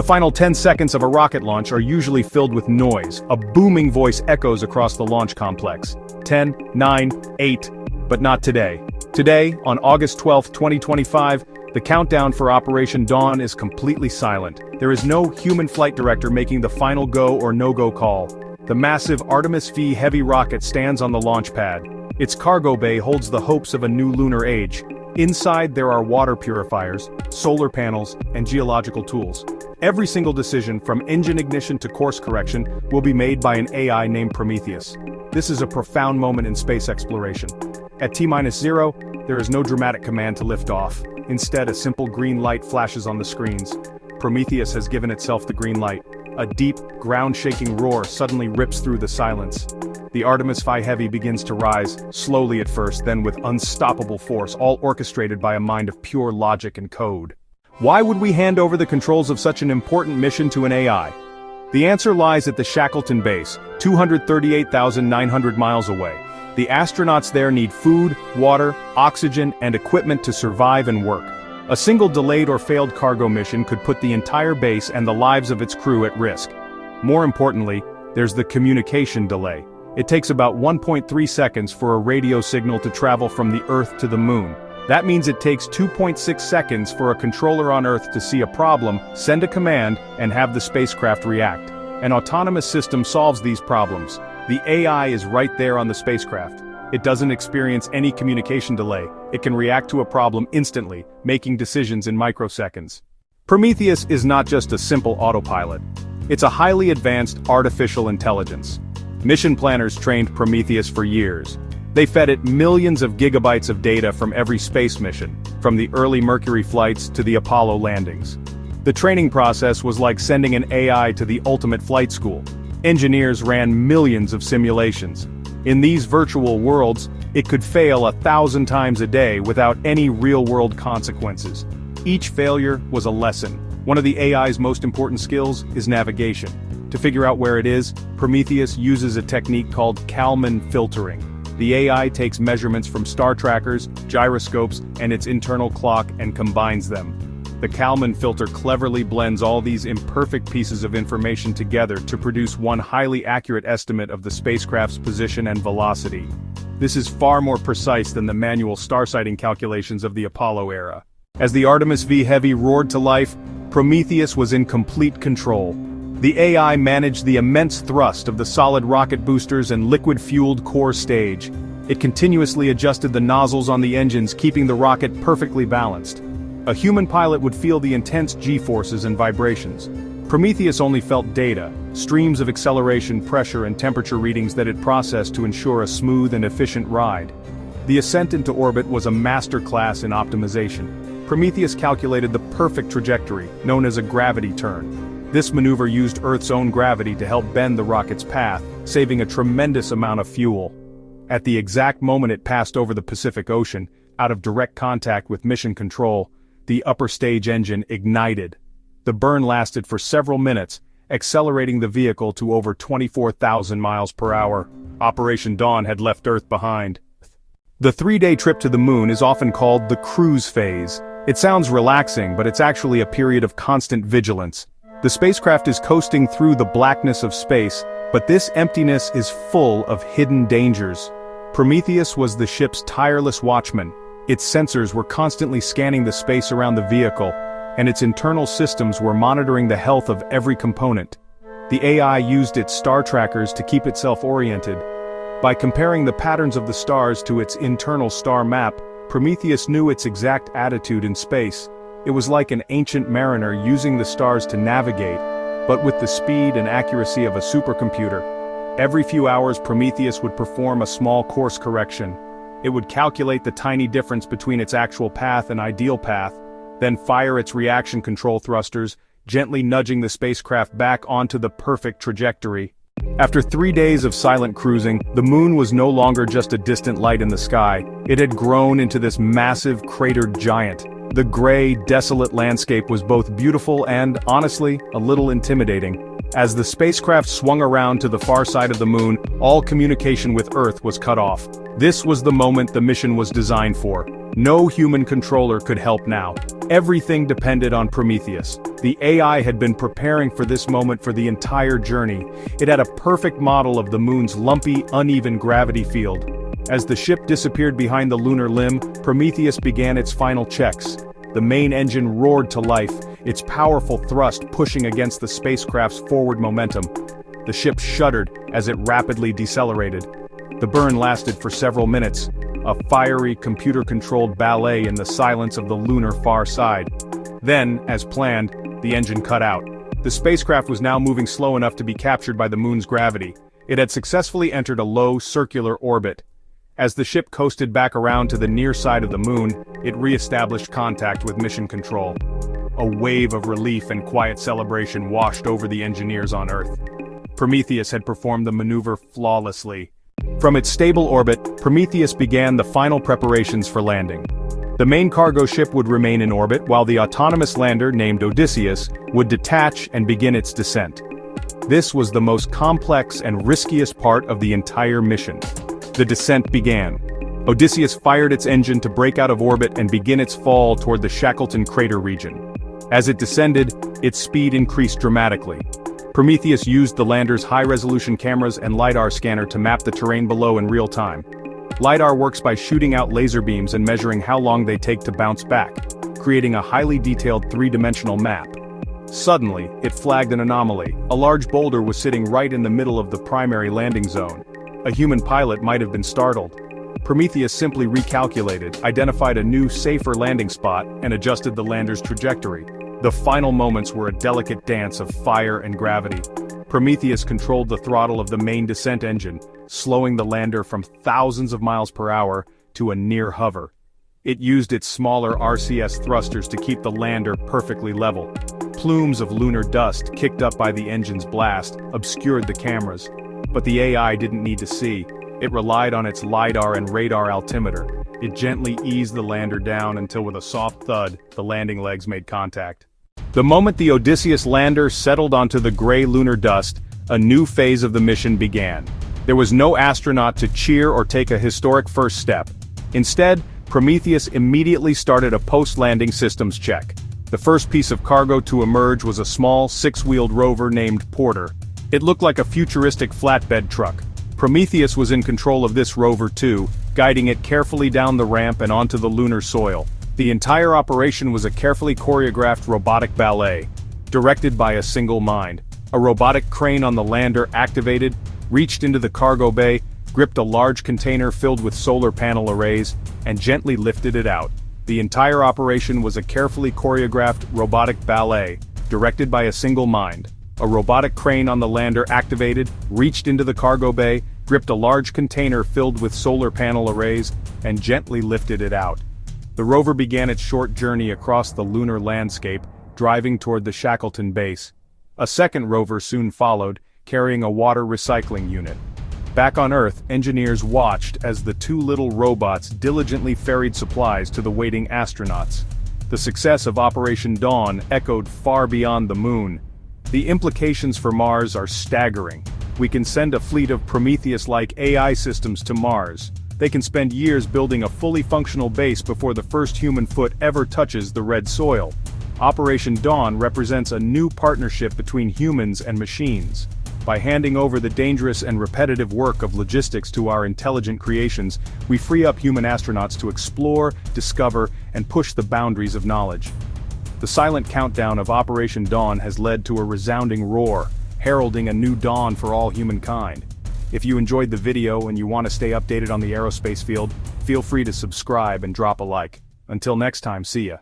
The final 10 seconds of a rocket launch are usually filled with noise. A booming voice echoes across the launch complex. 10, 9, 8, but not today. Today, on August 12, 2025, the countdown for Operation Dawn is completely silent. There is no human flight director making the final go or no-go call. The massive Artemis V heavy rocket stands on the launch pad. Its cargo bay holds the hopes of a new lunar age. Inside there are water purifiers, solar panels, and geological tools. Every single decision, from engine ignition to course correction, will be made by an AI named Prometheus. This is a profound moment in space exploration. At T-0, there is no dramatic command to lift off. Instead, a simple green light flashes on the screens. Prometheus has given itself the green light. A deep, ground-shaking roar suddenly rips through the silence. The Artemis V Heavy begins to rise, slowly at first, then with unstoppable force, all orchestrated by a mind of pure logic and code. Why would we hand over the controls of such an important mission to an AI? The answer lies at the Shackleton base, 238,900 miles away. The astronauts there need food, water, oxygen, and equipment to survive and work. A single delayed or failed cargo mission could put the entire base and the lives of its crew at risk. More importantly, there's the communication delay. It takes about 1.3 seconds for a radio signal to travel from the Earth to the Moon. That means it takes 2.6 seconds for a controller on Earth to see a problem, send a command, and have the spacecraft react. An autonomous system solves these problems. The AI is right there on the spacecraft. It doesn't experience any communication delay. It can react to a problem instantly, making decisions in microseconds. Prometheus is not just a simple autopilot. It's a highly advanced artificial intelligence. Mission planners trained Prometheus for years. They fed it millions of gigabytes of data from every space mission, from the early Mercury flights to the Apollo landings. The training process was like sending an AI to the ultimate flight school. Engineers ran millions of simulations. In these virtual worlds, it could fail 1,000 times a day without any real-world consequences. Each failure was a lesson. One of the AI's most important skills is navigation. To figure out where it is, Prometheus uses a technique called Kalman filtering. The AI takes measurements from star trackers, gyroscopes, and its internal clock and combines them. The Kalman filter cleverly blends all these imperfect pieces of information together to produce one highly accurate estimate of the spacecraft's position and velocity. This is far more precise than the manual star sighting calculations of the Apollo era. As the Artemis V Heavy roared to life, Prometheus was in complete control. The AI managed the immense thrust of the solid rocket boosters and liquid-fueled core stage. It continuously adjusted the nozzles on the engines, keeping the rocket perfectly balanced. A human pilot would feel the intense G-forces and vibrations. Prometheus only felt data, streams of acceleration, pressure, and temperature readings that it processed to ensure a smooth and efficient ride. The ascent into orbit was a masterclass in optimization. Prometheus calculated the perfect trajectory, known as a gravity turn. This maneuver used Earth's own gravity to help bend the rocket's path, saving a tremendous amount of fuel. At the exact moment it passed over the Pacific Ocean, out of direct contact with mission control, the upper stage engine ignited. The burn lasted for several minutes, accelerating the vehicle to over 24,000 miles per hour. Operation Dawn had left Earth behind. The 3-day trip to the Moon is often called the cruise phase. It sounds relaxing, but it's actually a period of constant vigilance. The spacecraft is coasting through the blackness of space, but this emptiness is full of hidden dangers. Prometheus was the ship's tireless watchman. Its sensors were constantly scanning the space around the vehicle, and its internal systems were monitoring the health of every component. The AI used its star trackers to keep itself oriented. By comparing the patterns of the stars to its internal star map, Prometheus knew its exact attitude in space. It was like an ancient mariner using the stars to navigate, but with the speed and accuracy of a supercomputer. Every few hours Prometheus would perform a small course correction. It would calculate the tiny difference between its actual path and ideal path, then fire its reaction control thrusters, gently nudging the spacecraft back onto the perfect trajectory. After 3 days of silent cruising, the Moon was no longer just a distant light in the sky. It had grown into this massive, cratered giant. The gray, desolate landscape was both beautiful and, honestly, a little intimidating. As the spacecraft swung around to the far side of the Moon, all communication with Earth was cut off. This was the moment the mission was designed for. No human controller could help now. Everything depended on Prometheus. The AI had been preparing for this moment for the entire journey. It had a perfect model of the moon's lumpy, uneven gravity field. As the ship disappeared behind the lunar limb, Prometheus began its final checks. The main engine roared to life, its powerful thrust pushing against the spacecraft's forward momentum. The ship shuddered as it rapidly decelerated. The burn lasted for several minutes, a fiery, computer-controlled ballet in the silence of the lunar far side. Then, as planned, the engine cut out. The spacecraft was now moving slow enough to be captured by the moon's gravity. It had successfully entered a low, circular orbit. As the ship coasted back around to the near side of the moon, it re-established contact with mission control. A wave of relief and quiet celebration washed over the engineers on Earth. Prometheus had performed the maneuver flawlessly. From its stable orbit, Prometheus began the final preparations for landing. The main cargo ship would remain in orbit while the autonomous lander named Odysseus would detach and begin its descent. This was the most complex and riskiest part of the entire mission. The descent began. Odysseus fired its engine to break out of orbit and begin its fall toward the Shackleton crater region. As it descended, its speed increased dramatically. Prometheus used the lander's high-resolution cameras and LiDAR scanner to map the terrain below in real time. LiDAR works by shooting out laser beams and measuring how long they take to bounce back, creating a highly detailed three-dimensional map. Suddenly, it flagged an anomaly. A large boulder was sitting right in the middle of the primary landing zone. A human pilot might have been startled. Prometheus simply recalculated, identified a new, safer landing spot, and adjusted the lander's trajectory. The final moments were a delicate dance of fire and gravity. Prometheus controlled the throttle of the main descent engine, slowing the lander from thousands of miles per hour to a near hover. It used its smaller RCS thrusters to keep the lander perfectly level. Plumes of lunar dust, kicked up by the engine's blast, obscured the cameras. But the AI didn't need to see. It relied on its LiDAR and radar altimeter. It gently eased the lander down until with a soft thud, the landing legs made contact. The moment the Odysseus lander settled onto the gray lunar dust, a new phase of the mission began. There was no astronaut to cheer or take a historic first step. Instead, Prometheus immediately started a post-landing systems check. The first piece of cargo to emerge was a small, six-wheeled rover named Porter. It looked like a futuristic flatbed truck. Prometheus was in control of this rover too, guiding it carefully down the ramp and onto the lunar soil. The entire operation was a carefully choreographed robotic ballet, directed by a single mind. A robotic crane on the lander activated, reached into the cargo bay, gripped a large container filled with solar panel arrays, and gently lifted it out. The entire operation was a carefully choreographed robotic ballet, directed by a single mind. A robotic crane on the lander activated, reached into the cargo bay, gripped a large container filled with solar panel arrays, and gently lifted it out. The rover began its short journey across the lunar landscape, driving toward the Shackleton base. A second rover soon followed, carrying a water recycling unit. Back on Earth, engineers watched as the two little robots diligently ferried supplies to the waiting astronauts. The success of Operation Dawn echoed far beyond the moon. The implications for Mars are staggering. We can send a fleet of Prometheus-like AI systems to Mars. They can spend years building a fully functional base before the first human foot ever touches the red soil. Operation Dawn represents a new partnership between humans and machines. By handing over the dangerous and repetitive work of logistics to our intelligent creations, we free up human astronauts to explore, discover, and push the boundaries of knowledge. The silent countdown of Operation Dawn has led to a resounding roar, heralding a new dawn for all humankind. If you enjoyed the video and you want to stay updated on the aerospace field, feel free to subscribe and drop a like. Until next time, see ya.